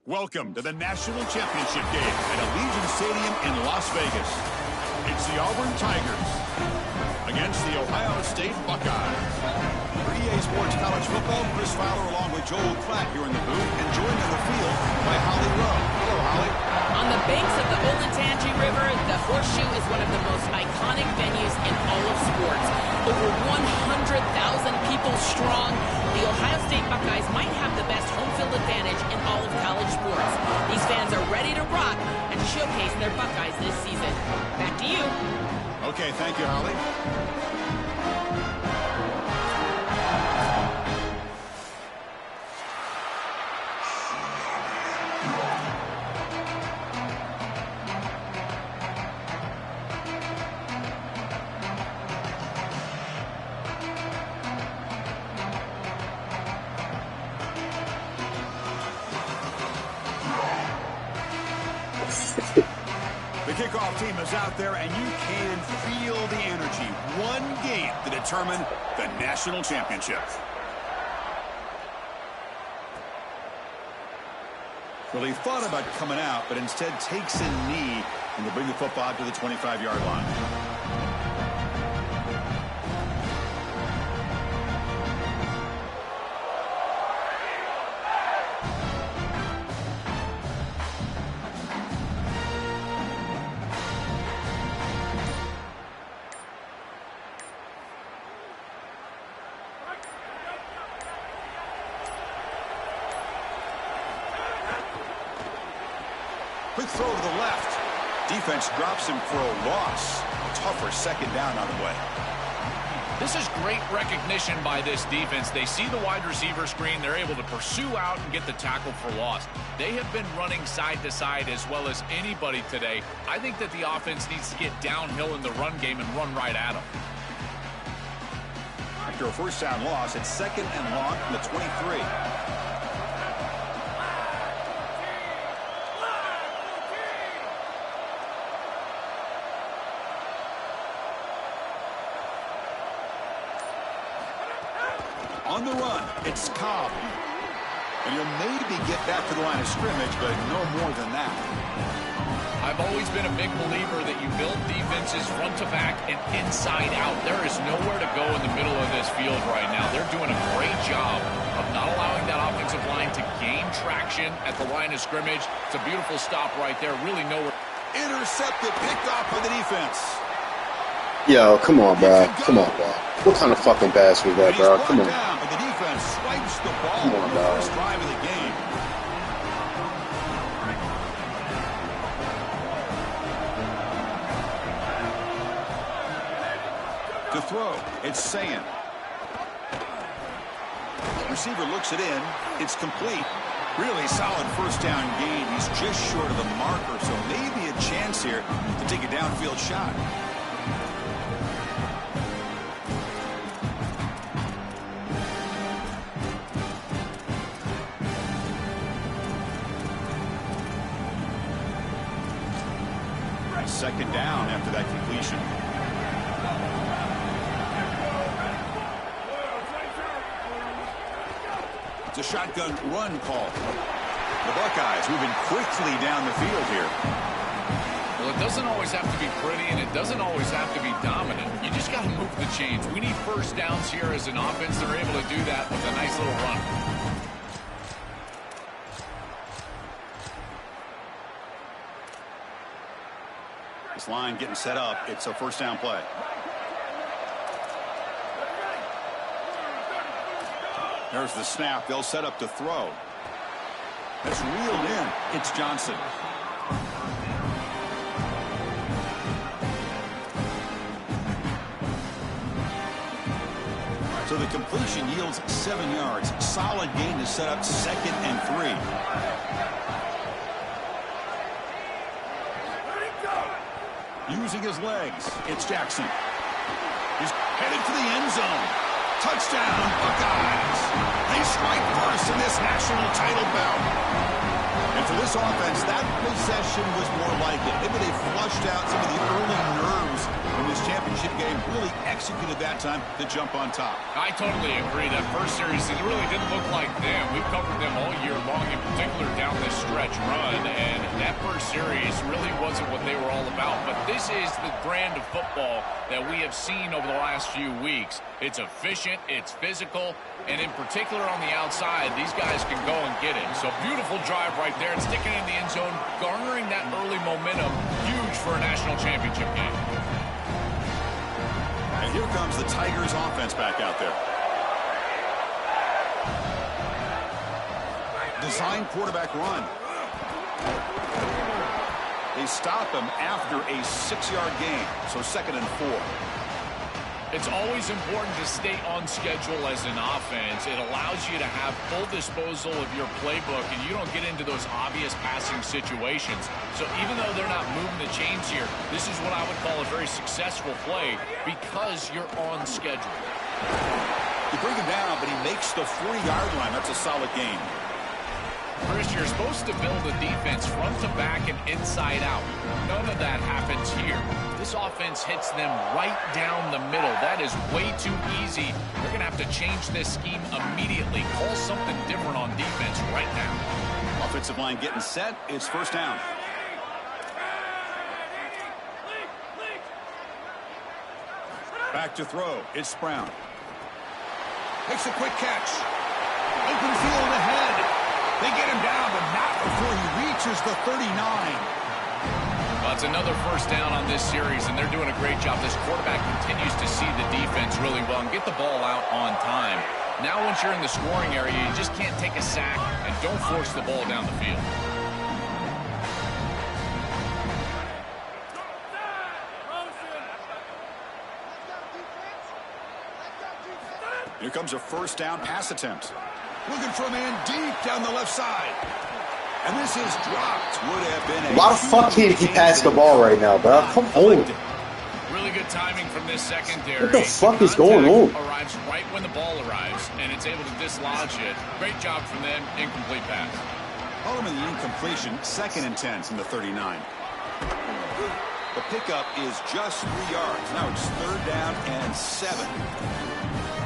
Welcome to the National Championship game at Allegiant Stadium in Las Vegas. It's the Auburn Tigers against the Ohio State Buckeyes. For EA Sports College Football, Chris Fowler along with Joel Klatt here in the booth and joined on the field by Holly Rowe. Hello, Holly. On the banks of the Olentangy River, the Horseshoe is one of the most iconic venues in all of sports. Over 100,000 people strong, the Ohio State Buckeyes might have the best home field advantage in all of college sports. These fans are ready to rock and showcase their Buckeyes this season. Back to you. Okay, thank you, Holly. The kickoff team is out there, and you can feel the energy. One game to determine the national championship. Well, he thought about coming out, but instead takes a knee and to bring the football to the 25-yard line. Quick throw to the left. Defense drops him for a loss. Tougher second down on the way. This is great recognition by this defense. They see the wide receiver screen. They're able to pursue out and get the tackle for loss. They have been running side to side as well as anybody today. I think that the offense needs to get downhill in the run game and run right at them. After a first down loss, it's second and long from the 23. On the run, it's Cobb. And he'll maybe get back to the line of scrimmage, but no more than that. I've always been a big believer that you build defenses front to back and inside out. There is nowhere to go in the middle of this field right now. They're doing a great job of not allowing that offensive line to gain traction at the line of scrimmage. It's a beautiful stop right there. Really nowhere. Intercepted, picked off by the defense. Yo, come on, bro. Come on, bro. What kind of fucking pass was that, bro? Come on. Down, but the defense swipes the ball Come on, on the dog. first drive of the game. To throw, it's Sayan. Receiver looks it in. It's complete. Really solid first down gain. He's just short of the marker, so maybe a chance here to take a downfield shot. Second down after that completion. It's a shotgun run call. The Buckeyes moving quickly down the field here. Well, it doesn't always have to be pretty, and it doesn't always have to be dominant. You just got to move the chains. We need first downs here as an offense. They're able to do that with a nice little run. This line getting set up. It's a first down play. There's the snap. They'll set up to throw. That's reeled in. It's Johnson. So the completion yields 7 yards. Solid gain to set up second and 3. Using his legs, it's Jackson. He's headed to the end zone. Touchdown, Buckeyes. They strike first in this national title bout. And for this offense, that possession was more like it. Maybe they flushed out some of the early nerves in this championship game really executed that time to jump on top. I totally agree. That first series, it really didn't look like them. We've covered them all year long, in particular down this stretch run, and that first series really wasn't what they were all about. But this is the brand of football that we have seen over the last few weeks. It's efficient, it's physical, and in particular on the outside, these guys can go and get it. So beautiful drive right there, and sticking in the end zone, garnering that early momentum, huge for a national championship game. And here comes the Tigers offense back out there. Design quarterback run. They stop him after a 6-yard gain, so 2nd and 4. It's always important to stay on schedule as an offense. It allows you to have full disposal of your playbook, and you don't get into those obvious passing situations. So even though they're not moving the chains here, this is what I would call a very successful play because you're on schedule. You bring him down, but he makes the 40-yard line. That's a solid gain. Chris, you're supposed to build a defense front to back and inside out. None of that happens here. This offense hits them right down the middle. That is way too easy. They're going to have to change this scheme immediately. Call something different on defense right now. Offensive line getting set. It's first down. Back to throw. It's Brown. Makes a quick catch. Open field ahead. They get him down, but not before he reaches the 39. Well, it's another first down on this series, and they're doing a great job. This quarterback continues to see the defense really well and get the ball out on time. Now once you're in the scoring area, you just can't take a sack and don't force the ball down the field. Here comes a first down pass attempt. Looking for a man deep down the left side. And this is dropped. Would have been Why the fuck can't he pass the ball right now, bro? Come on. Really good timing from this secondary. What the fuck is going on? Arrives right when the ball arrives, and it's able to dislodge it. Great job from them. Incomplete pass. Ultimately, the incompletion, 2nd and 10 from the 39. The pickup is just 3 yards. Now it's 3rd down and 7.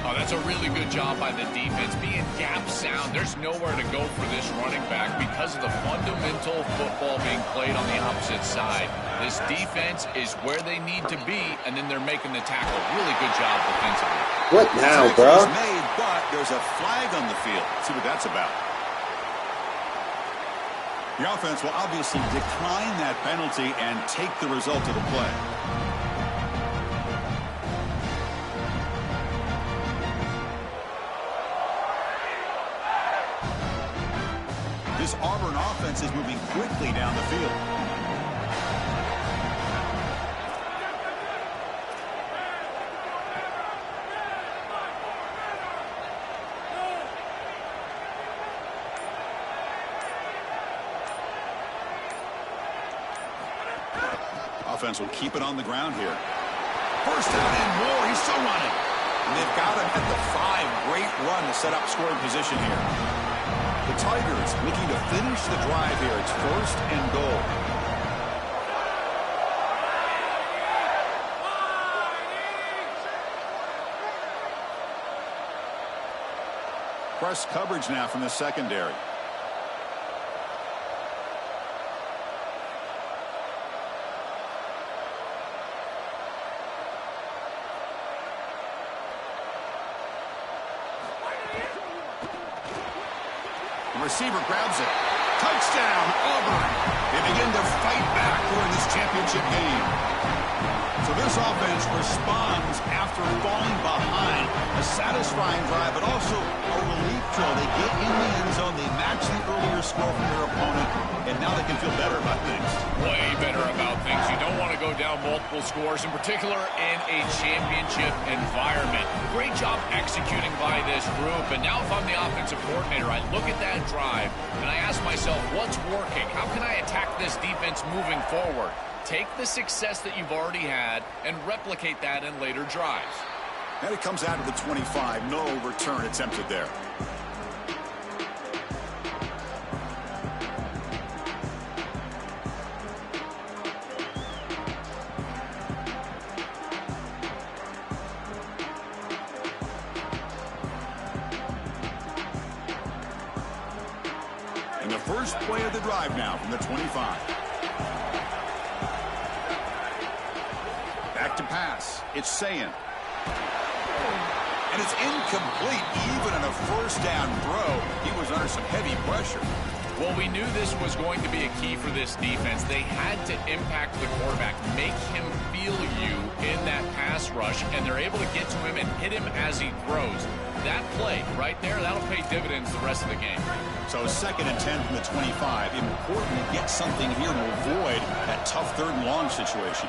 Oh, that's a really good job by the defense. Being gap sound, there's nowhere to go for this running back because of the fundamental football being played on the opposite side. This defense is where they need to be, and then they're making the tackle. Really good job defensively. What now, bro? Made, but there's a flag on the field. Let's see what that's about. The offense will obviously decline that penalty and take the result of the play. This Auburn offense is moving quickly down the field. Offense will keep it on the ground here. First down and more. He's still running. And they've got him at the 5. Great run to set up scoring position here. The Tigers looking to finish the drive here. It's 1st and goal. Press coverage now from the secondary. Receiver grabs it. Touchdown, Auburn. They begin to fight back during this championship game. So this offense responds after falling behind. A satisfying drive, but also a relief throw. They get in the end zone. They match the earlier score from their opponent, and now they can feel better about things. Way better about things. You don't want to go down multiple scores, in particular in a championship environment. Great job executing by this group. And now if I'm the offensive coordinator, I look at that drive and I ask myself, what's working? How can I attack this defense moving forward? Take the success that you've already had and replicate that in later drives. And it comes out of the 25. No return attempted there. First play of the drive now from the 25. Back to pass. It's Sayin. And it's incomplete. Even on a first down throw, he was under some heavy pressure. Well, we knew this was going to be a key for this defense. They had to impact the quarterback, make him feel you in that pass rush, and they're able to get to him and hit him as he throws. That play right there, that'll pay dividends the rest of the game. So 2nd and 10 from the 25. Important to get something here to avoid that tough 3rd and long situation.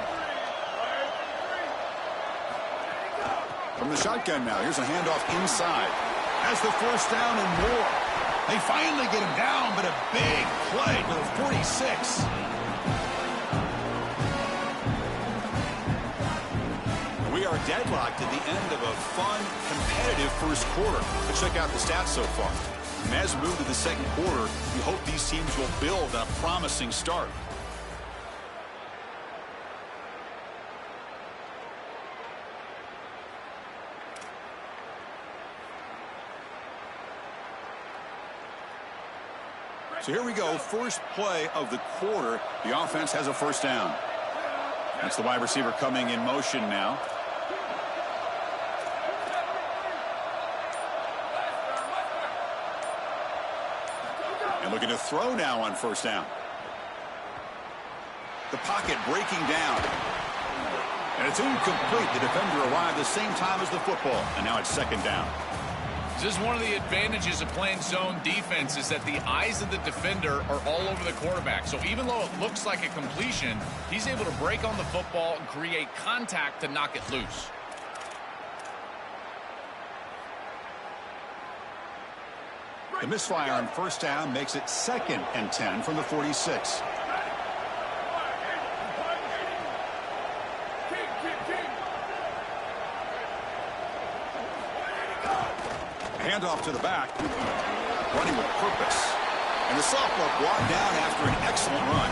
From the shotgun now, here's a handoff inside. Has the first down and more. They finally get him down, but a big play for the 46. We are deadlocked at the end of a fun, competitive first quarter. Let's check out the stats so far. And as we move to the second quarter, we hope these teams will build on a promising start. So here we go, first play of the quarter. The offense has a first down. That's the wide receiver coming in motion now. And looking to throw now on first down. The pocket breaking down. And it's incomplete. The defender arrived the same time as the football. And now it's 2nd down. This is one of the advantages of playing zone defense is that the eyes of the defender are all over the quarterback. So even though it looks like a completion, he's able to break on the football and create contact to knock it loose. The misfire on first down makes it 2nd and 10 from the 46. Handoff to the back, running with purpose. And the sophomore brought down after an excellent run.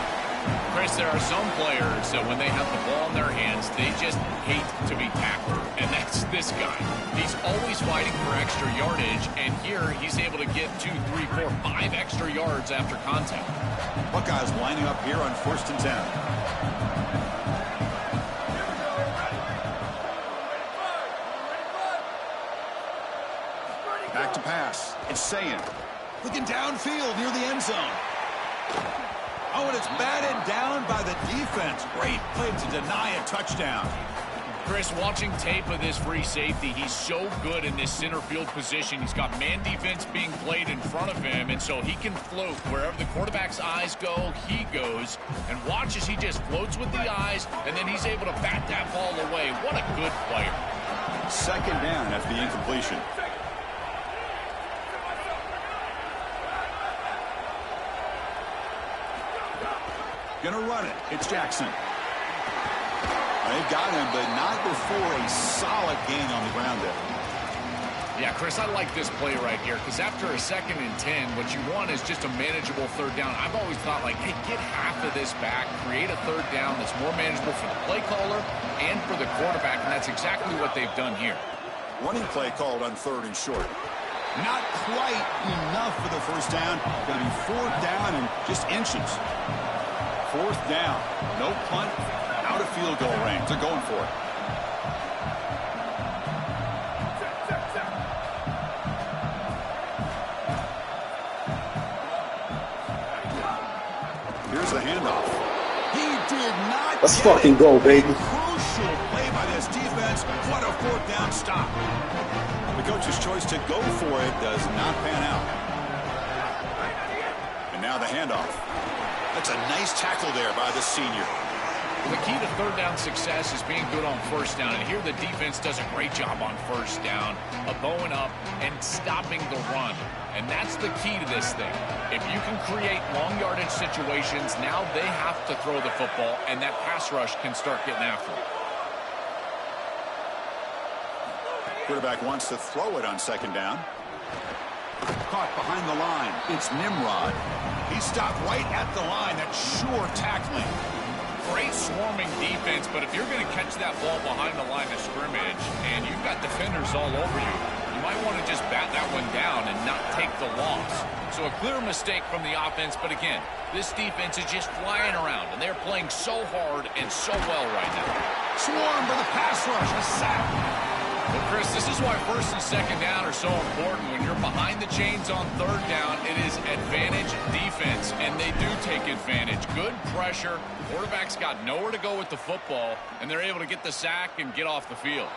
Chris, there are some players that when they have the ball in their hands, they just hate to be tackled. And that's this guy. He's always fighting for extra yardage, and here he's able to get 2, 3, 4, 5 extra yards after contact. Buckeyes lining up here on 1st and 10. Back to pass. It's Sayin. Looking downfield near the end zone. Oh, and it's batted down by the defense. Great play to deny a touchdown. Chris, watching tape of this free safety, he's so good in this center field position. He's got man defense being played in front of him, and so he can float wherever the quarterback's eyes go, he goes. And watch as he just floats with the eyes, and then he's able to bat that ball away. What a good player. 2nd down after the incompletion. Gonna run it. It's Jackson. They've got him, but not before a solid gain on the ground there. Yeah, Chris, I like this play right here because after a 2nd and 10, what you want is just a manageable 3rd down. I've always thought, like, hey, get half of this back, create a 3rd down that's more manageable for the play caller and for the quarterback, and that's exactly what they've done here. Running play called on 3rd and short. Not quite enough for the first down. Going to be 4th down and just inches. 4th down. No punt. Out of field goal range. They're going for it. Here's the handoff. He did not. Let's fucking go, baby. Crucial play by this defense. What a 4th down stop. The coach's choice to go for it does not pan out. And now the handoff. That's a nice tackle there by the senior. Well, the key to 3rd down success is being good on first down. And here the defense does a great job on first down of bowing up and stopping the run. And that's the key to this thing. If you can create long yardage situations, now they have to throw the football, and that pass rush can start getting after it. Quarterback wants to throw it on 2nd down. Caught behind the line. It's Nimrod. He stopped right at the line. That's sure tackling. Great swarming defense, but if you're going to catch that ball behind the line of scrimmage and you've got defenders all over you, you might want to just bat that one down and not take the loss. So a clear mistake from the offense, but again, this defense is just flying around, and they're playing so hard and so well right now. Swarm for the pass rush, a sack. Well, Chris, this is why first and second down are so important. When you're behind the chains on third down, it is advantage defense, and they do take advantage. Good pressure. Quarterback's got nowhere to go with the football, and they're able to get the sack and get off the field.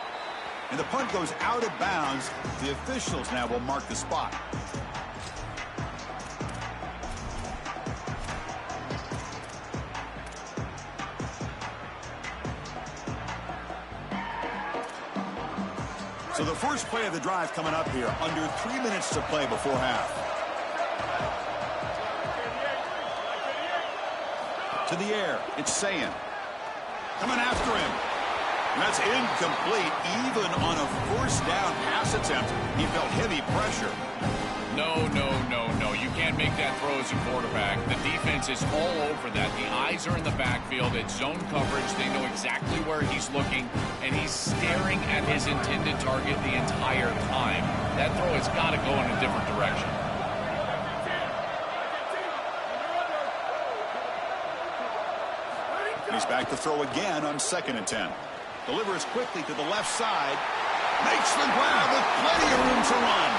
And the punt goes out of bounds. The officials now will mark the spot. So the first play of the drive coming up here. Under 3 minutes to play before half. To the air. It's Sayin. Coming after him. And that's incomplete. Even on a first down pass attempt, he felt heavy pressure. No. You can't make that throw as a quarterback. The defense is all over that. The eyes are in the backfield. It's zone coverage. They know exactly where he's looking, and he's staring at his intended target the entire time. That throw has got to go in a different direction. He's back to throw again on 2nd and 10. Delivers quickly to the left side. Makes the grab with plenty of room to run.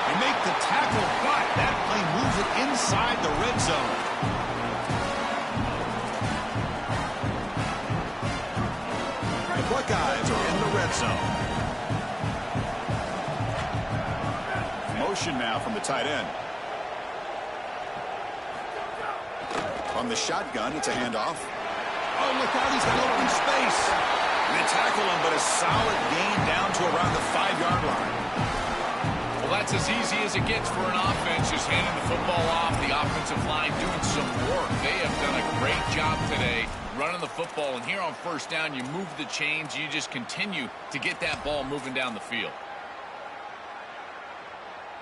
They make the tackle, but that play moves it inside the red zone. The Buckeyes are in the red zone. Motion now from the tight end. From the shotgun, it's a handoff. Oh, look out, he's got open space. They tackle him, but a solid gain down to around the 5-yard line. Well, that's as easy as it gets for an offense, just handing the football off. The offensive line doing some work. They have done a great job today running the football. And here on first down, you move the chains. You just continue to get that ball moving down the field.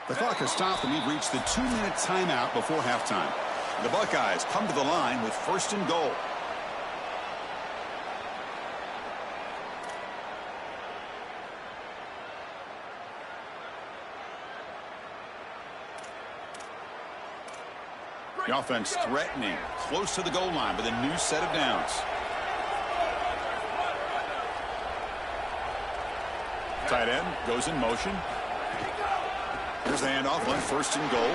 The clock has stopped, and we've reached the 2-minute timeout before halftime. The Buckeyes come to the line with 1st and goal. The offense threatening, close to the goal line with a new set of downs. Tight end goes in motion. Here's the handoff on 1st and goal.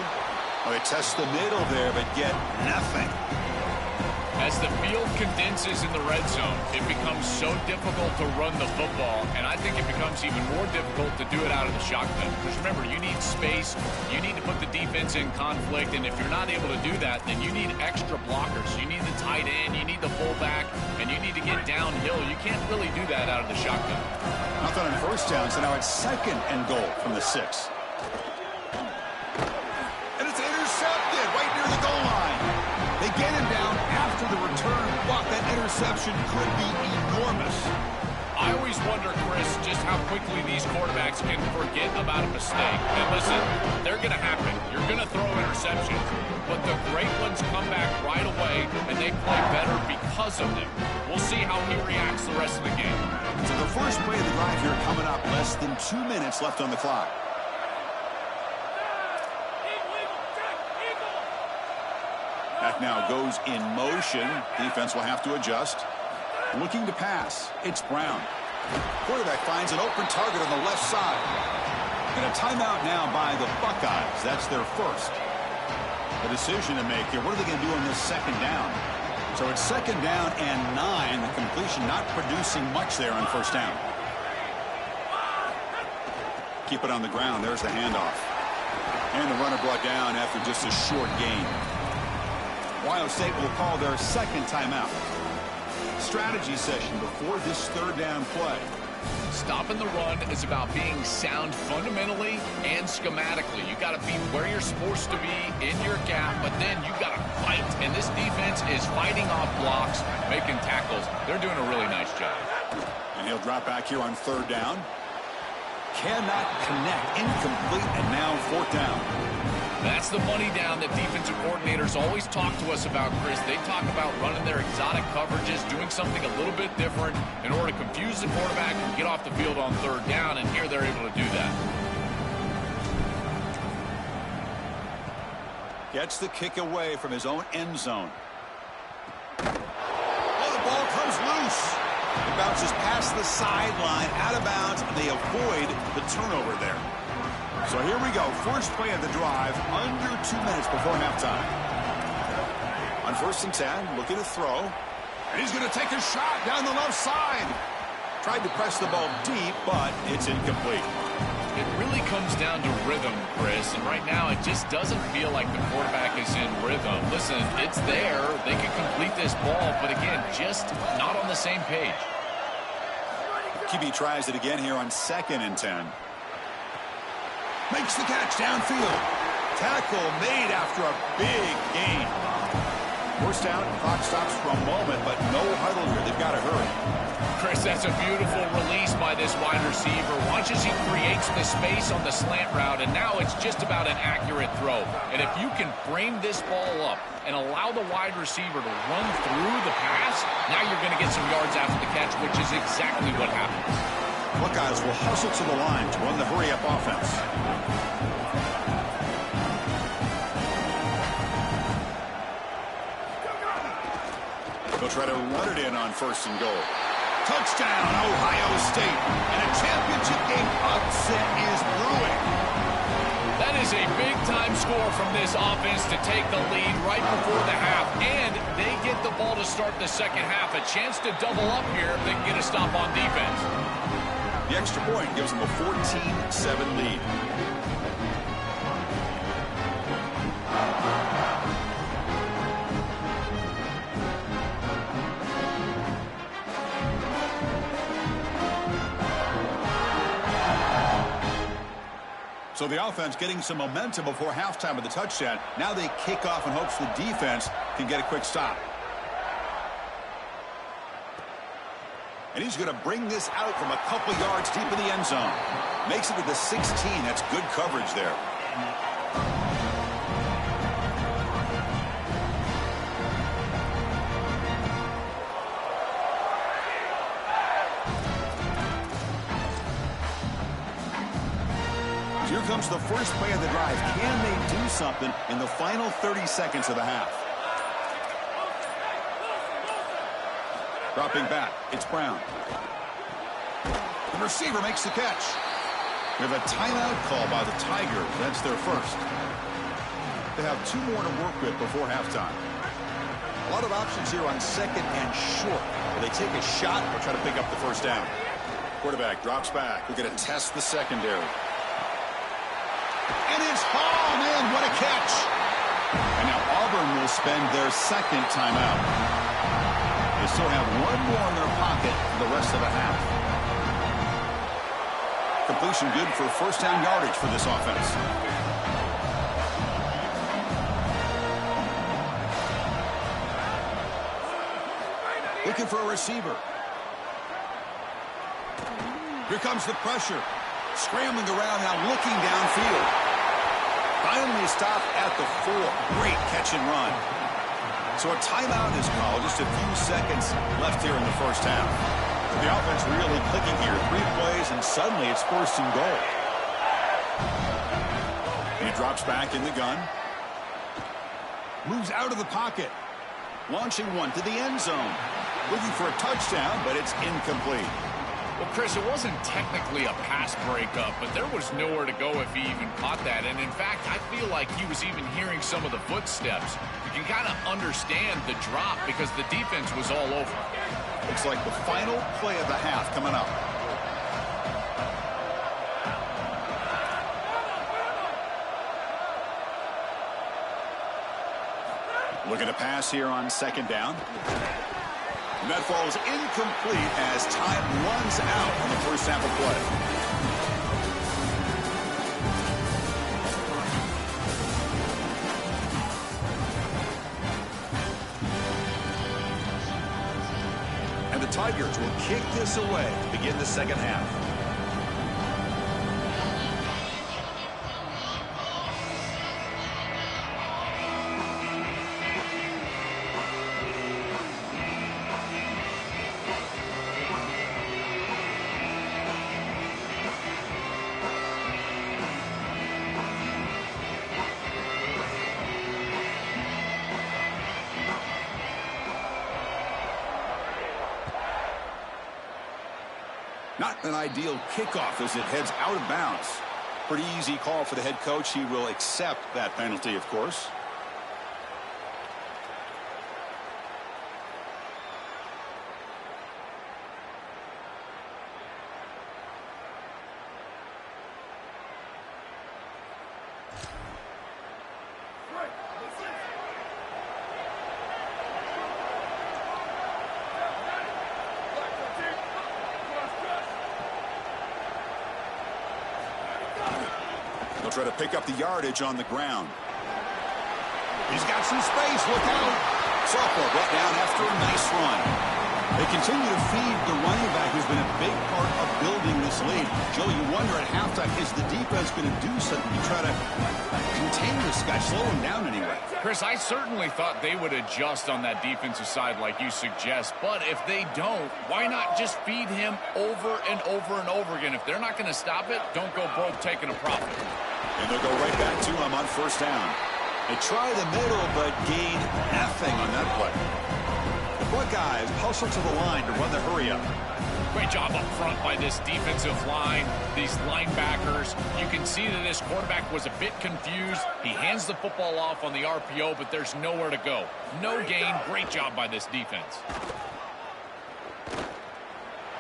Oh, they test the middle there, but get nothing. As the field condenses in the red zone, it becomes so difficult to run the football, and I think it becomes even more difficult to do it out of the shotgun. Because remember, you need space, you need to put the defense in conflict, and if you're not able to do that, then you need extra blockers. You need the tight end, you need the fullback, and you need to get downhill. You can't really do that out of the shotgun. Nothing on 1st down, so now it's 2nd and goal from the 6. And it's intercepted right near the goal line. They get him down after the return, but that interception could be enormous. I always wonder, Chris, just how quickly these quarterbacks can forget about a mistake. And listen, they're going to happen. You're going to throw interceptions, but the great ones come back right away, and they play better because of them. We'll see how he reacts the rest of the game. So the first play of the drive here coming up, less than 2 minutes left on the clock. That now goes in motion. Defense will have to adjust. Looking to pass. It's Brown. Quarterback finds an open target on the left side. And a timeout now by the Buckeyes. That's their first. The decision to make here. What are they going to do on this 2nd down? So it's 2nd down and 9. The completion not producing much there on 1st down. Keep it on the ground. There's the handoff. And the runner brought down after just a short gain. Ohio State will call their 2nd timeout. Strategy session before this 3rd down play. Stopping the run is about being sound fundamentally and schematically. You got to be where you're supposed to be in your gap, but then you got to fight. And this defense is fighting off blocks, making tackles. They're doing a really nice job. And he'll drop back here on 3rd down. Cannot connect. Incomplete, and now 4th down. That's the money down that defensive coordinators always talk to us about, Chris. They talk about running their exotic coverages, doing something a little bit different in order to confuse the quarterback and get off the field on 3rd down, and here they're able to do that. Gets the kick away from his own end zone. Oh, the ball comes loose. It bounces past the sideline, out of bounds, and they avoid the turnover there. So here we go. First play of the drive, under 2 minutes before halftime. On 1st and 10, looking to throw. And he's going to take a shot down the left side. Tried to press the ball deep, but it's incomplete. It really comes down to rhythm, Chris, and right now it just doesn't feel like the quarterback is in rhythm. Listen, it's there. They can complete this ball, but again, just not on the same page. QB tries it again here on 2nd and 10. Makes the catch downfield. Tackle made after a big gain. First down, clock stops for a moment, but no huddle here. They've got to hurry. Chris, that's a beautiful release by this wide receiver. Watch as he creates the space on the slant route, and now it's just about an accurate throw. And if you can frame this ball up and allow the wide receiver to run through the pass, now you're going to get some yards after the catch, which is exactly what happens. Buckeyes will hustle to the line to run the hurry-up offense. They'll try to run it in on 1st and goal. Touchdown, Ohio State. And a championship game upset is brewing. That is a big-time score from this offense to take the lead right before the half. And they get the ball to start the second half. A chance to double up here if they can get a stop on defense. The extra point gives them a 14-7 lead. So the offense getting some momentum before halftime of the touchdown. Now they kick off in hopes the defense can get a quick stop. And he's going to bring this out from a couple yards deep in the end zone. Makes it to the 16. That's good coverage there. Here comes the first play of the drive. Can they do something in the final 30 seconds of the half? Dropping back, it's Brown. The receiver makes the catch. We have a timeout call by the Tigers. That's their first. They have 2 more to work with before halftime. A lot of options here on 2nd and short. Will they take a shot or try to pick up the first down? Quarterback drops back. We're going to test the secondary. And it's hauled in. What a catch. And now Auburn will spend their 2nd timeout. They still have 1 more in their pocket for the rest of the half. Completion good for first down yardage for this offense. Looking for a receiver. Here comes the pressure. Scrambling around now, looking downfield. Finally stopped at the 4. Great catch and run. So a timeout is called. Just a few seconds left here in the first half. The offense really clicking here. 3 plays, and suddenly it's 1st and goal. He drops back in the gun. Moves out of the pocket. Launching one to the end zone. Looking for a touchdown, but it's incomplete. Well, Chris, it wasn't technically a pass breakup, but there was nowhere to go if he even caught that. And, in fact, I feel like he was even hearing some of the footsteps. You can kind of understand the drop because the defense was all over. Looks like the final play of the half coming up. Looking to pass here on 2nd down. And that falls incomplete as time runs out on the first snap of play. And the Tigers will kick this away to begin the second half. Not an ideal kickoff as it heads out of bounds. Pretty easy call for the head coach. He will accept that penalty, of course. They'll try to pick up the yardage on the ground. He's got some space. Look out. Sophomore brought down after a nice run. They continue to feed the running back who's been a big part of building this lead. Joe, you wonder at halftime, is the defense going to do something to try to contain this guy, slow him down anyway? Chris, I certainly thought they would adjust on that defensive side like you suggest, but if they don't, why not just feed him over and over and over again? If they're not going to stop it, don't go broke taking a profit. And they'll go right back to him on first down. They try the middle, but gain nothing on that play. The Buckeyes hustle to the line to run the hurry up. Great job up front by this defensive line, these linebackers. You can see that this quarterback was a bit confused. He hands the football off on the RPO, but there's nowhere to go. No gain. Great job by this defense.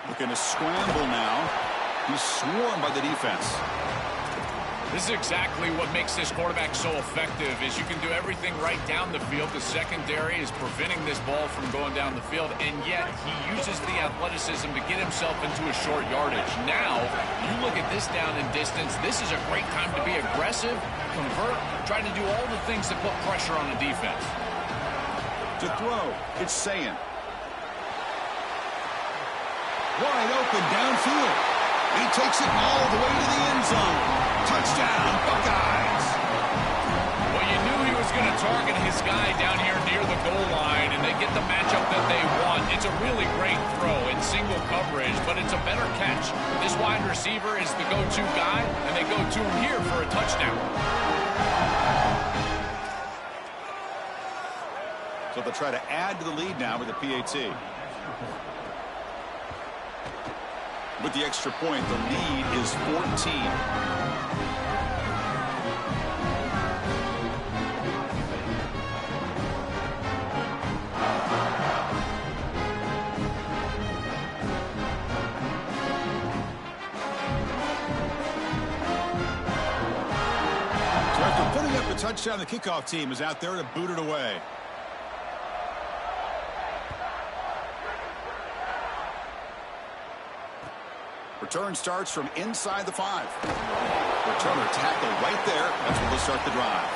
Looking to scramble now. He's swarmed by the defense. This is exactly what makes this quarterback so effective, is you can do everything right down the field. The secondary is preventing this ball from going down the field, and yet he uses the athleticism to get himself into a short yardage. Now, you look at this down and distance, this is a great time to be aggressive, convert, try to do all the things that put pressure on the defense. To throw, it's Sayin. Wide open downfield. He takes it all the way to the end zone. Touchdown, Buckeyes. Well, you knew he was going to target his guy down here near the goal line, and they get the matchup that they want. It's a really great throw in single coverage, but it's a better catch. This wide receiver is the go-to guy, and they go to him here for a touchdown. So they'll try to add to the lead now with a PAT. With the extra point, the lead is 14. So after putting up the touchdown, the kickoff team is out there to boot it away. Return starts from inside the 5. Returner tackle right there. That's where they'll start the drive.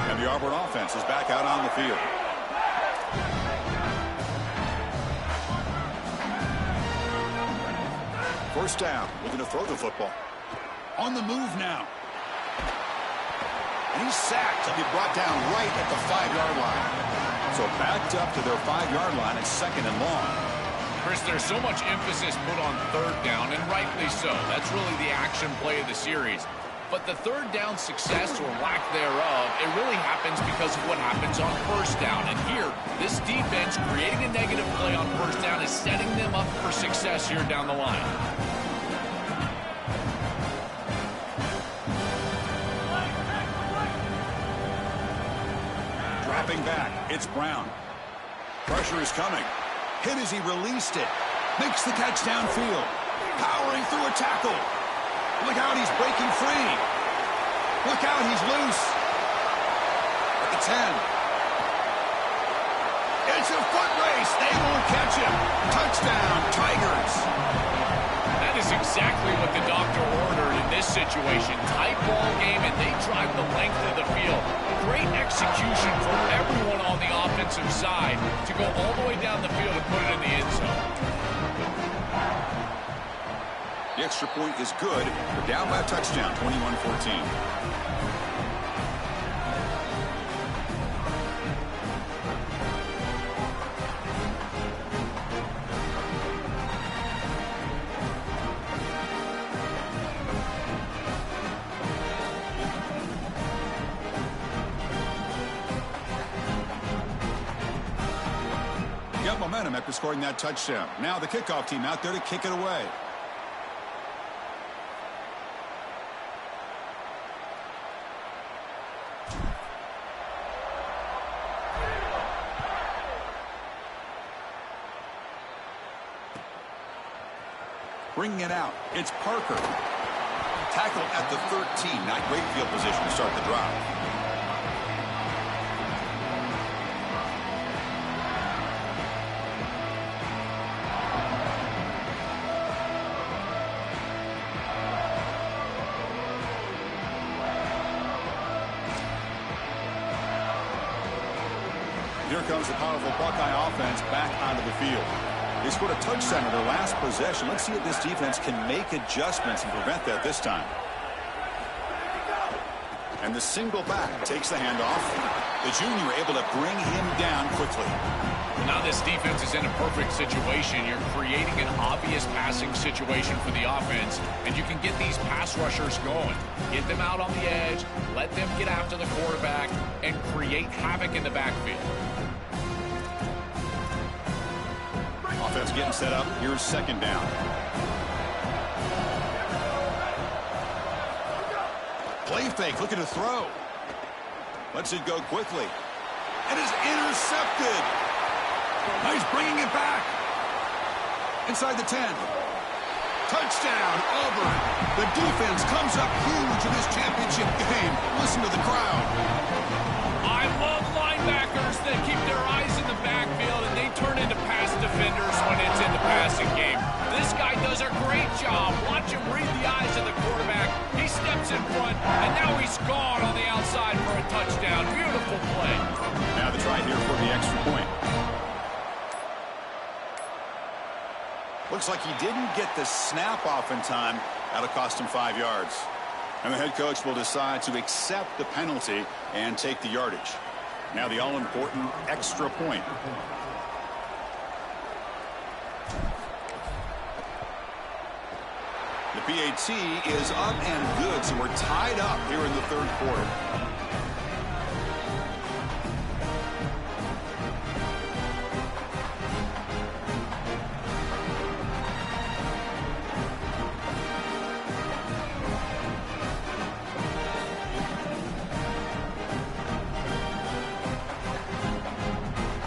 And the Auburn offense is back out on the field. First down, looking to throw the football. On the move now. And he's sacked. He'll be brought down right at the 5-yard line. So backed up to their 5-yard line at second and long. Chris, there's so much emphasis put on third down, and rightly so. That's really the action play of the series. But the third down success or lack thereof, it really happens because of what happens on first down. And here, this defense creating a negative play on first down is setting them up for success here down the line. Dropping back, it's Brown. Pressure is coming. Hit as he released it. Makes the catch downfield. Powering through a tackle. Look out, he's breaking free. Look out, he's loose. At the 10. It's a foot race. They won't catch him. Touchdown, Tigers. That is exactly what the doctor ordered in this situation. Tight ball game, and they drive the length of the field. Great execution from everyone on the offensive side to go all the way down the field and put it in the end zone. The extra point is good. They're down by a touchdown, 21-14. Got momentum after scoring that touchdown. Now the kickoff team out there to kick it away. Bringing it out, it's Parker. Tackled at the 13. Not great field position to start the drive. Here comes the powerful Buckeye offense back onto the field. They scored a touchdown in their last possession. Let's see if this defense can make adjustments and prevent that this time. And the single back takes the handoff. The junior able to bring him down quickly. Now this defense is in a perfect situation. You're creating an obvious passing situation for the offense, and you can get these pass rushers going. Get them out on the edge, let them get after the quarterback, and create havoc in the backfield. Offense getting set up. Here's second down. Play fake, looking to throw. Lets it go quickly. And is intercepted. Now he's bringing it back. Inside the 10. Touchdown, Auburn. The defense comes up huge in this championship game. Listen to the crowd. I love linebackers that keep their eyes in the backfield and they turn into pass defenders when it's in the passing game. This guy does a great job. Watch him read the eyes of the quarterback. He steps in front, and now he's gone on the outside for a touchdown. Beautiful play. Now the try here for the extra point. Looks like he didn't get the snap off in time. That'll cost him 5 yards. And the head coach will decide to accept the penalty and take the yardage. Now the all-important extra point. The PAT is up and good, so we're tied up here in the third quarter.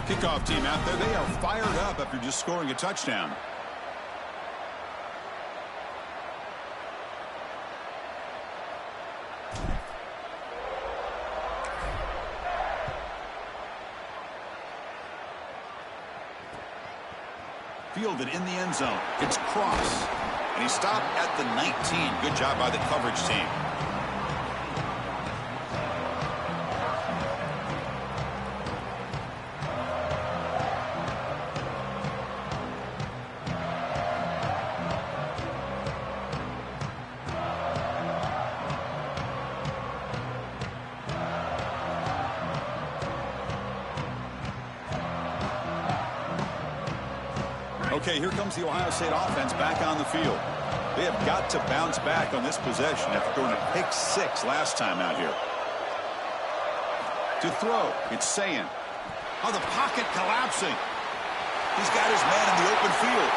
Kickoff team out there, they are fired up after just scoring a touchdown. Fielded in the end zone. It's Cross. And he stopped at the 19. Good job by the coverage team. Okay, here comes the Ohio State offense back on the field. They have got to bounce back on this possession after throwing a pick 6 last time out here. To throw, it's Sayin. Oh, the pocket collapsing. He's got his man in the open field.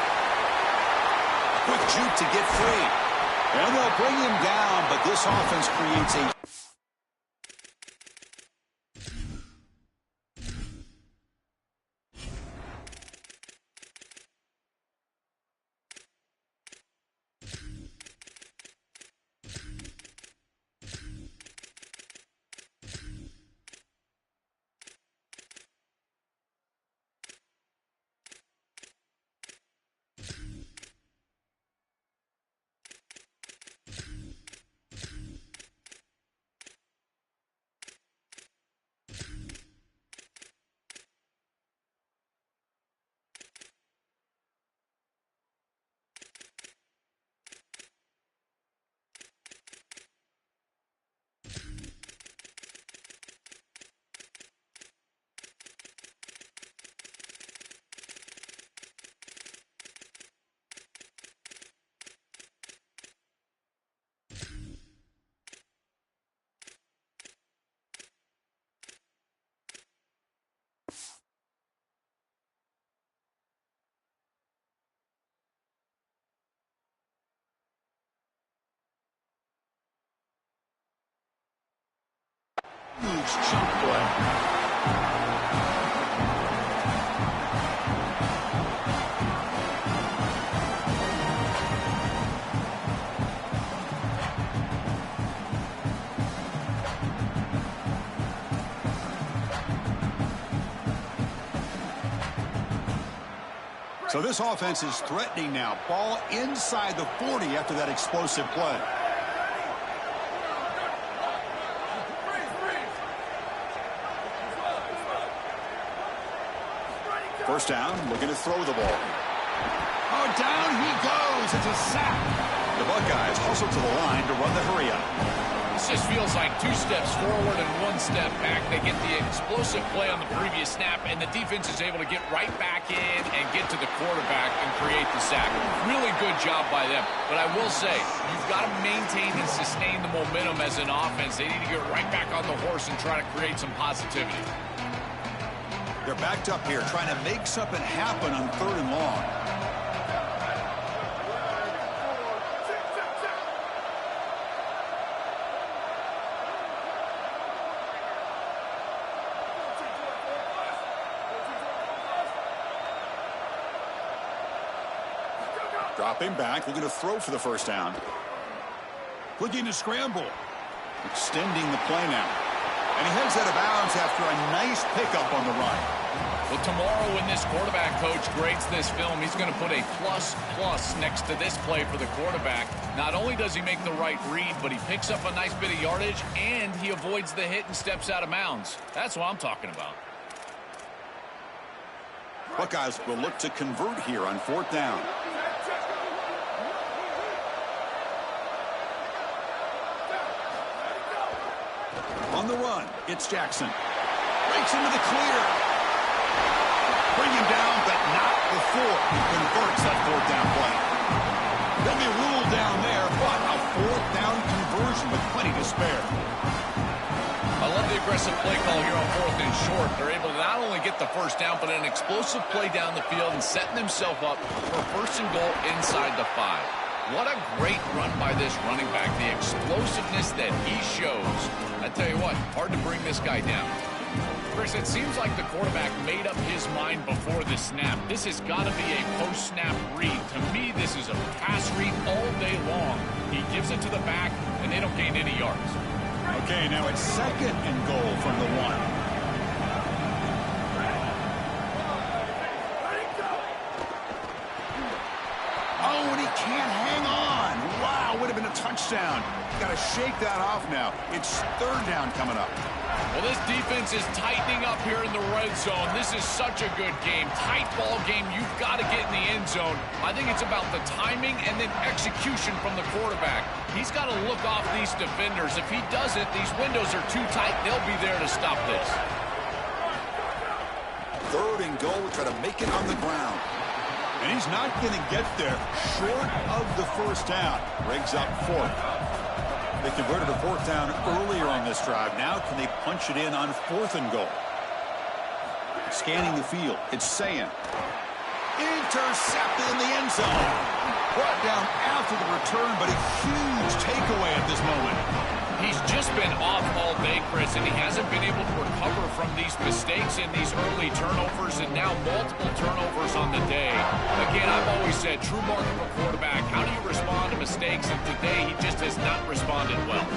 Quick juke to get free. And they'll bring him down, but this offense creates a So this offense is threatening now. Ball inside the 40 after that explosive play. First down, looking to throw the ball. Oh, down he goes. It's a sack. The Buckeyes hustle to the line to run the hurry-up. This just feels like 2 steps forward and 1 step back. They get the explosive play on the previous snap, and the defense is able to get right back in and get to the quarterback and create the sack. Really good job by them. But I will say, you've got to maintain and sustain the momentum as an offense. They need to get right back on the horse and try to create some positivity. They're backed up here, trying to make something happen on 3rd and long. Dropping back, looking to throw for the first down. Looking to scramble. Extending the play now. And he heads out of bounds after a nice pickup on the run. Well, tomorrow when this quarterback coach grades this film, he's going to put a plus next to this play for the quarterback. Not only does he make the right read, but he picks up a nice bit of yardage, and he avoids the hit and steps out of bounds. That's what I'm talking about. Buckeyes will look to convert here on 4th down. On the run, it's Jackson. Breaks into the clear. Bring him down, but not before he converts that 4th down play. They'll be ruled down there, but a 4th down conversion with plenty to spare. I love the aggressive play call here on 4th and short. They're able to not only get the first down, but an explosive play down the field and setting themselves up for 1st and goal inside the 5. What a great run by this running back. The explosiveness that he shows. I tell you what, hard to bring this guy down. Chris, it seems like the quarterback made up his mind before the snap. This has got to be a post-snap read. To me, this is a pass read all day long. He gives it to the back, and they don't gain any yards. Okay, now it's 2nd and goal from the 1. Oh, and he can't hang on. Wow, would have been a touchdown. Got to shake that off now. It's 3rd down coming up. Well, this defense is tightening up here in the red zone. This is such a good game. Tight ball game. You've got to get in the end zone. I think it's about the timing and then execution from the quarterback. He's got to look off these defenders. If he doesn't, these windows are too tight. They'll be there to stop this. 3rd and goal. Try to make it on the ground. And he's not going to get there short of the 1st down. Brings up 4th. They converted a 4th down earlier on this drive. Now can they punch it in on 4th and goal? Scanning the field. It's Sayan. Intercepted in the end zone. Brought down after the return, but a huge takeaway at this moment. He's just been off all day, Chris, and he hasn't been able to recover from these mistakes and these early turnovers, and now multiple turnovers on the day. Again, I've always said, true mark of a quarterback, how do you respond to mistakes? And today, he just has not responded well.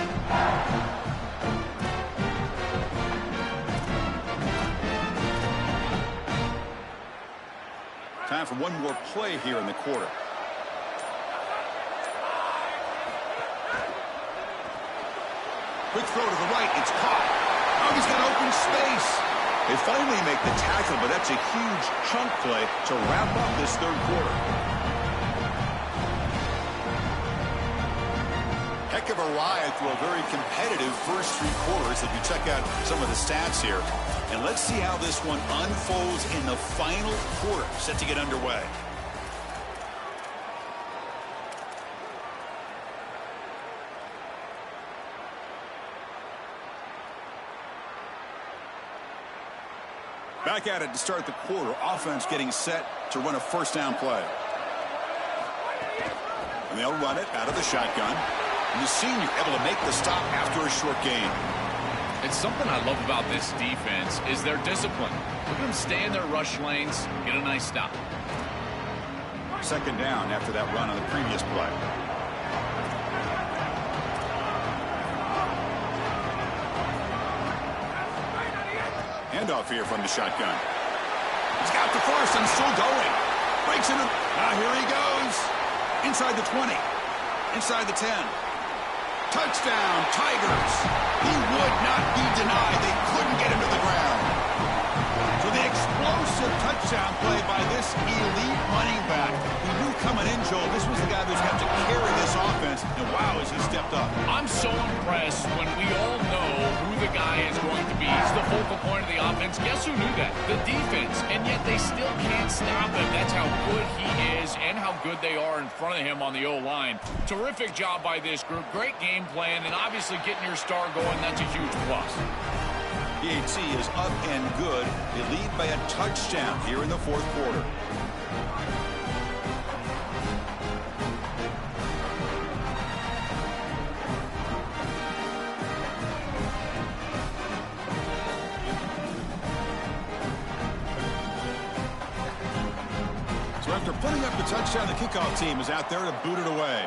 Time for one more play here in the quarter. Quick throw to the right. It's caught. Oh, he's got open space. They finally make the tackle, but that's a huge chunk play to wrap up this 3rd quarter. Heck of a ride through a very competitive first 3 quarters if you check out some of the stats here. And let's see how this one unfolds in the final quarter, set to get underway. Back at it to start the quarter. Offense getting set to run a 1st down play. And they'll run it out of the shotgun. And the senior able to make the stop after a short gain. It's something I love about this defense is their discipline. Look at them stay in their rush lanes, get a nice stop. 2nd down after that run on the previous play. Handoff here from the shotgun. He's got the first and still going. Breaks into. Now here he goes. Inside the 20. Inside the 10. Touchdown, Tigers. He would not be denied. They couldn't get him to the ground. So the explosive touchdown play by this elite running back. We knew coming in, Joel, this was the guy who's got to carry this offense. And wow, has he stepped up. I'm so impressed when we all know who the guy is going to be. He's the focal point of the offense. Guess who knew that? The defense. And yet they still can't stop him. That's how good he is and how good they are in front of him on the O-line. Terrific job by this group. Great game plan, and obviously getting your star going, that's a huge plus. PHC is up and good. They lead by a touchdown here in the fourth quarter. So after putting up the touchdown, the kickoff team is out there to boot it away.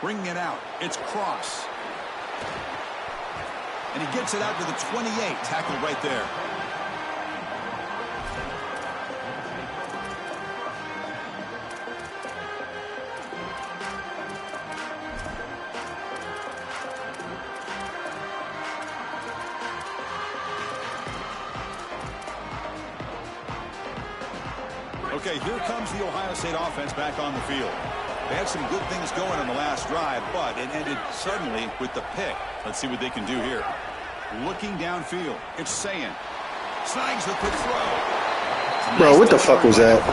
Bringing it out. It's Cross. And he gets it out to the 28. Tackled right there. Okay, here comes the Ohio State offense back on the field. They had some good things going on the last drive, but it ended suddenly with the pick. Let's see what they can do here. Looking downfield, it's Sayin. Snags the quick throw. Bro, what the fuck was that?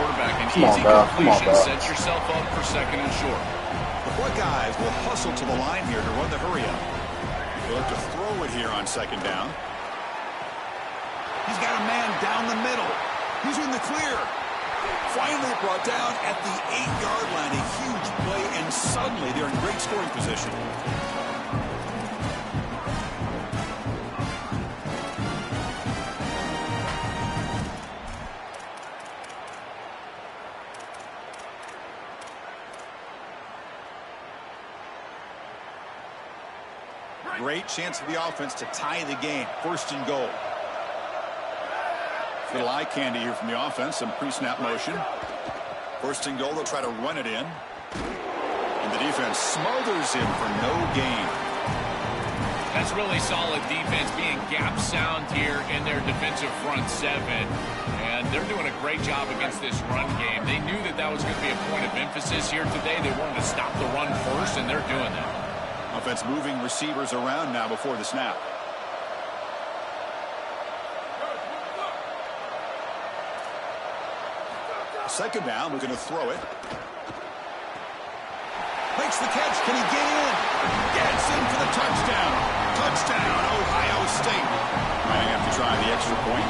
Come on, bro. Come on, bro. Set yourself up for second and short. The Buckeyes will hustle to the line here to run the hurry up. They'll have to throw it here on second down. He's got a man down the middle. He's in the clear. Finally brought down at the 8-yard line. A huge play, and suddenly they're in great scoring position. Great chance for the offense to tie the game. First and goal. Little eye candy here from the offense. Some pre-snap motion. First and goal. They'll try to run it in. And the defense smothers him for no gain. That's really solid defense, being gap sound here in their defensive front seven. And they're doing a great job against this run game. They knew that that was going to be a point of emphasis here today. They wanted to stop the run first, and they're doing that. Offense moving receivers around now before the snap. Second down, we're going to throw it. Makes the catch. Can he get in? Gets in for the touchdown. Touchdown, Ohio State. Might have to try the extra point.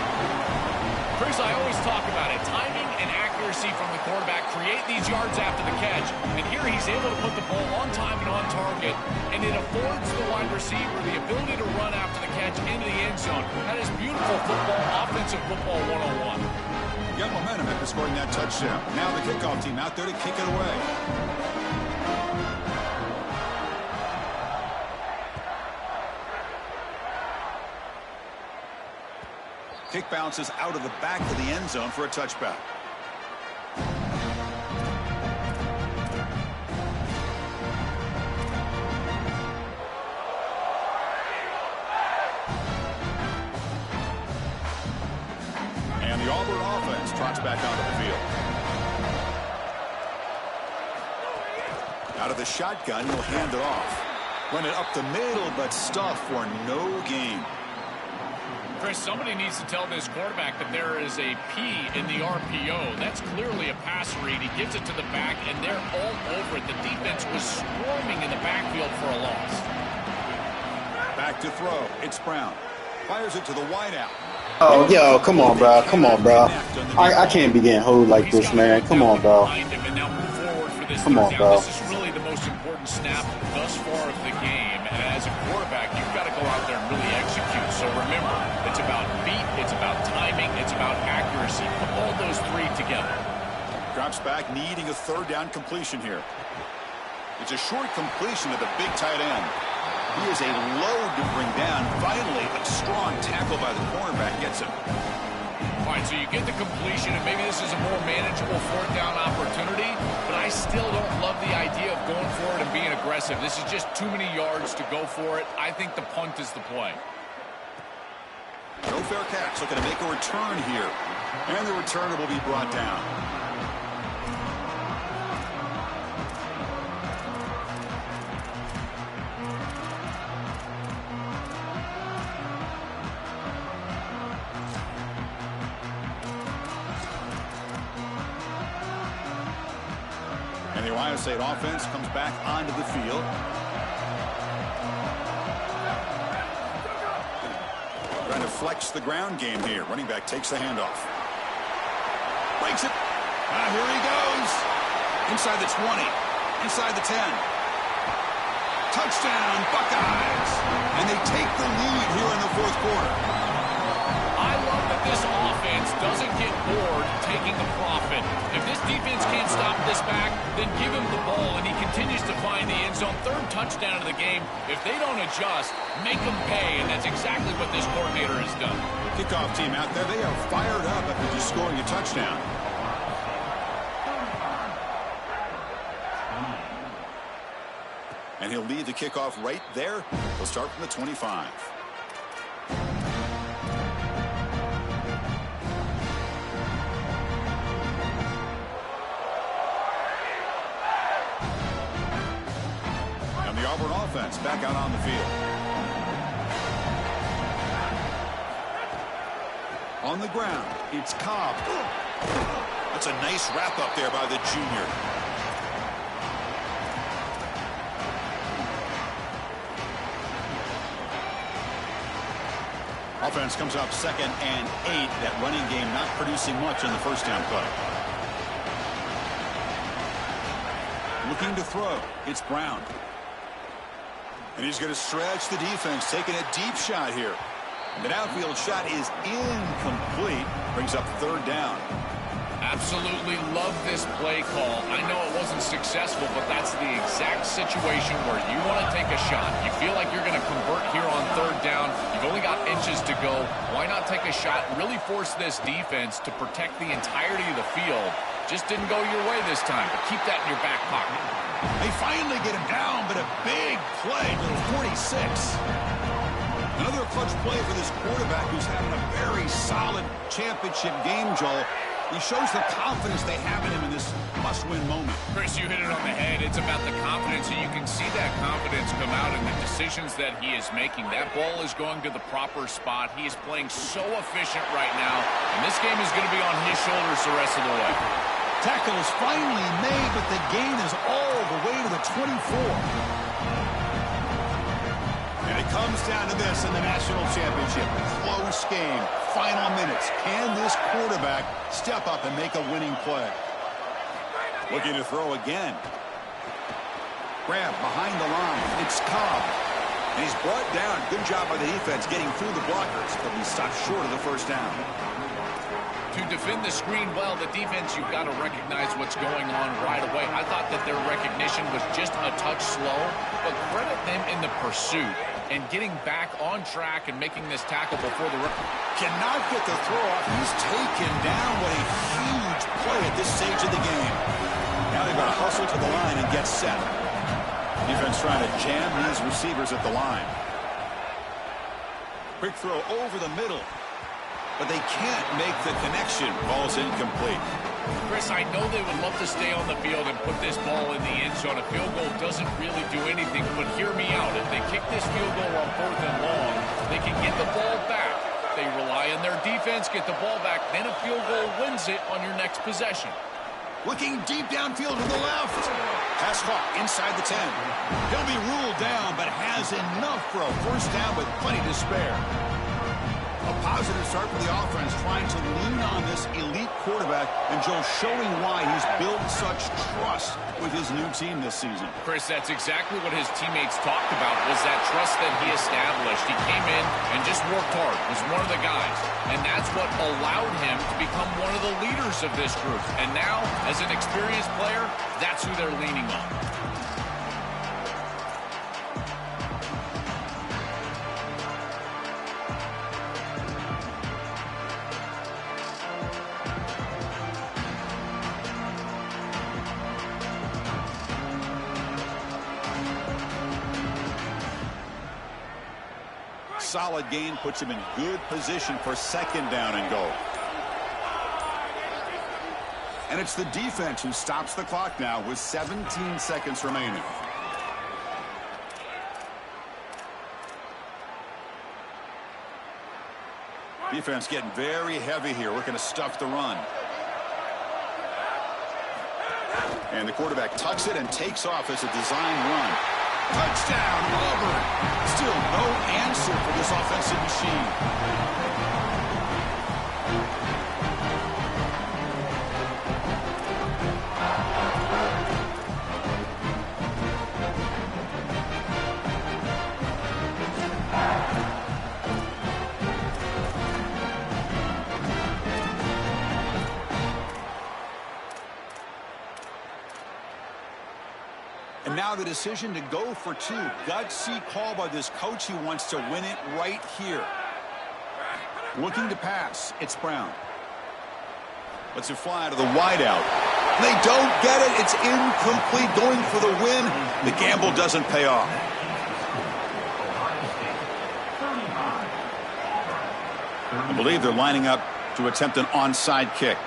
Chris, I always talk about it. Timing and accuracy from the quarterback create these yards after the catch. And here he's able to put the ball on time and on target. And it affords the wide receiver the ability to run after the catch into the end zone. That is beautiful football, offensive football 101. Got momentum after scoring that touchdown. Now the kickoff team out there to kick it away. Kick bounces out of the back of the end zone for a touchback. And the Auburn offense trots back onto the field. Out of the shotgun, he'll hand it off. Run it up the middle, but stuff for no gain. Chris, somebody needs to tell this quarterback that there is a P in the RPO. That's clearly a pass read. He gives it to the back, and they're all over it. The defense was swarming in the backfield for a loss. Back to throw. It's Brown. Fires it to the wideout. Oh, yo, come on, bro. Come on, bro. I can't be getting hold like this, man. Come on, bro. Come on, bro. This is really the most important snap thus far of the game. And as a quarterback, you've got to go out there and really execute. So remember, it's about beat, it's about timing, it's about accuracy. Put all those three together. Drops back, needing a third down completion here. It's a short completion to the big tight end. He is a load to bring down. Finally, a strong tackle by the cornerback gets him. All right, so you get the completion, and maybe this is a more manageable fourth down opportunity, but I still don't love the idea of going for it and being aggressive. This is just too many yards to go for it. I think the punt is the play. No fair catch, looking to make a return here. And the returner will be brought down. And the Ohio State offense comes back onto the field. Trying to flex the ground game here. Running back takes the handoff. Breaks it. Here he goes. Inside the 20. Inside the 10. Touchdown, Buckeyes. And they take the lead here in the fourth quarter. I love that this offense doesn't get bored taking the profit. If this defense can't stop this back, then give him the ball, and he continues to find the end zone. Third touchdown of the game. If they don't adjust, make them pay, and that's exactly what this coordinator has done. Kickoff team out there, they are fired up after just scoring a touchdown. And he'll lead the kickoff right there. He'll start from the 25. And the Auburn offense back out on the field. On the ground, it's Cobb. That's a nice wrap up there by the junior. Offense comes up 2nd and 8. That running game not producing much in the first down play. Looking to throw. It's Brown. And he's going to stretch the defense, taking a deep shot here. The downfield shot is incomplete. Brings up 3rd down. Absolutely love this play call. I know it wasn't successful, but that's the exact situation where you want to take a shot. You feel like you're going to convert here on 3rd down. You've only got inches to go. Why not take a shot and really force this defense to protect the entirety of the field? Just didn't go your way this time, but keep that in your back pocket. They finally get him down, but a big play to the 46. Another clutch play for this quarterback who's having a very solid championship game, Joel. He shows the confidence they have in him in this must-win moment. Chris, you hit it on the head. It's about the confidence, and you can see that confidence come out in the decisions that he is making. That ball is going to the proper spot. He is playing so efficient right now, and this game is going to be on his shoulders the rest of the way. Tackle is finally made, but the gain is all the way to the 24. And it comes down to this in the national championship. Close game. Final minutes. Can this quarterback step up and make a winning play? Looking to throw again. Grab behind the line. It's Cobb. And he's brought down. Good job by the defense getting through the blockers, but he stopped short of the first down. To defend the screen well, the defense, you've got to recognize what's going on right away. I thought that their recognition was just a touch slow, but credit them in the pursuit and getting back on track and making this tackle before the cannot get the throw off. He's taken down. What a huge play at this stage of the game. Now they've got to hustle to the line and get set. Defense trying to jam these receivers at the line. Quick throw over the middle. But they can't make the connection. Ball's incomplete. Chris, I know they would love to stay on the field and put this ball in the end zone. A field goal doesn't really do anything, but hear me out. If they kick this field goal on 4th and long, they can get the ball back. They rely on their defense, get the ball back, then a field goal wins it on your next possession. Looking deep downfield to the left. Pass caught inside the 10. He'll be ruled down, but has enough for a first down with plenty to spare. A positive start for the offense, trying to lean on this elite quarterback, and Joe showing why he's built such trust with his new team this season. Chris, that's exactly what his teammates talked about, was that trust that he established. He came in and just worked hard, was one of the guys, and that's what allowed him to become one of the leaders of this group. And now, as an experienced player, that's who they're leaning on. solid gain puts him in good position for second down and goal. And it's the defense who stops the clock now with 17 seconds remaining. Defense getting very heavy here, looking to stuff the run. And the quarterback tucks it and takes off as a design run. Touchdown, Auburn. Still no answer for this offensive machine. And now the decision to go for two. Gutsy call by this coach. He wants to win it right here. Looking to pass. It's Brown. Lets it fly to the wideout. They don't get it. It's incomplete. Going for the win. The gamble doesn't pay off. I believe they're lining up to attempt an onside kick.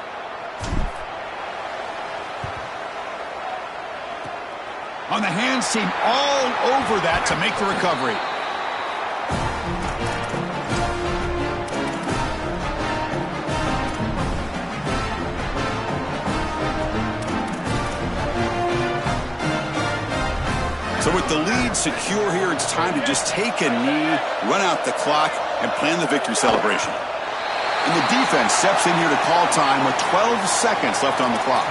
On the hands team, all over that to make the recovery. So with the lead secure here, it's time to just take a knee, run out the clock, and plan the victory celebration. And the defense steps in here to call time with 12 seconds left on the clock.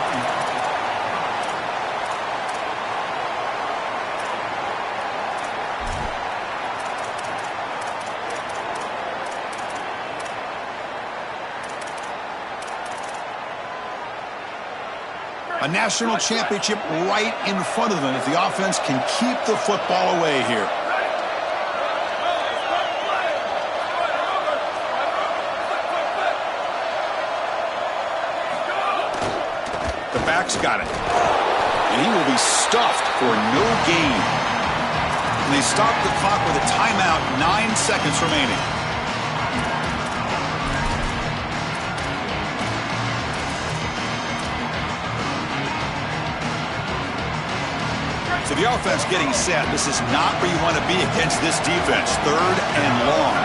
A national championship right in front of them if the offense can keep the football away here. The back's got it. And he will be stuffed for no gain. And they stop the clock with a timeout, 9 seconds remaining. So the offense getting set. This is not where you want to be against this defense. 3rd and long.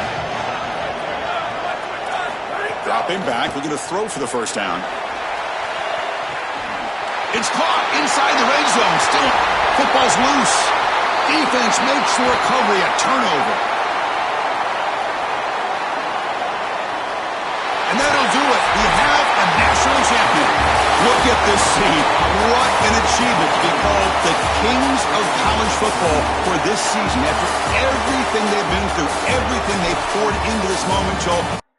Dropping back, looking to throw for the first down. It's caught inside the red zone. Still, football's loose. Defense makes the recovery, a turnover. And that'll do it. We have a national champion. Look at this scene. What an achievement to be called the kings of college football for this season. After everything they've been through, everything they've poured into this moment, Joel.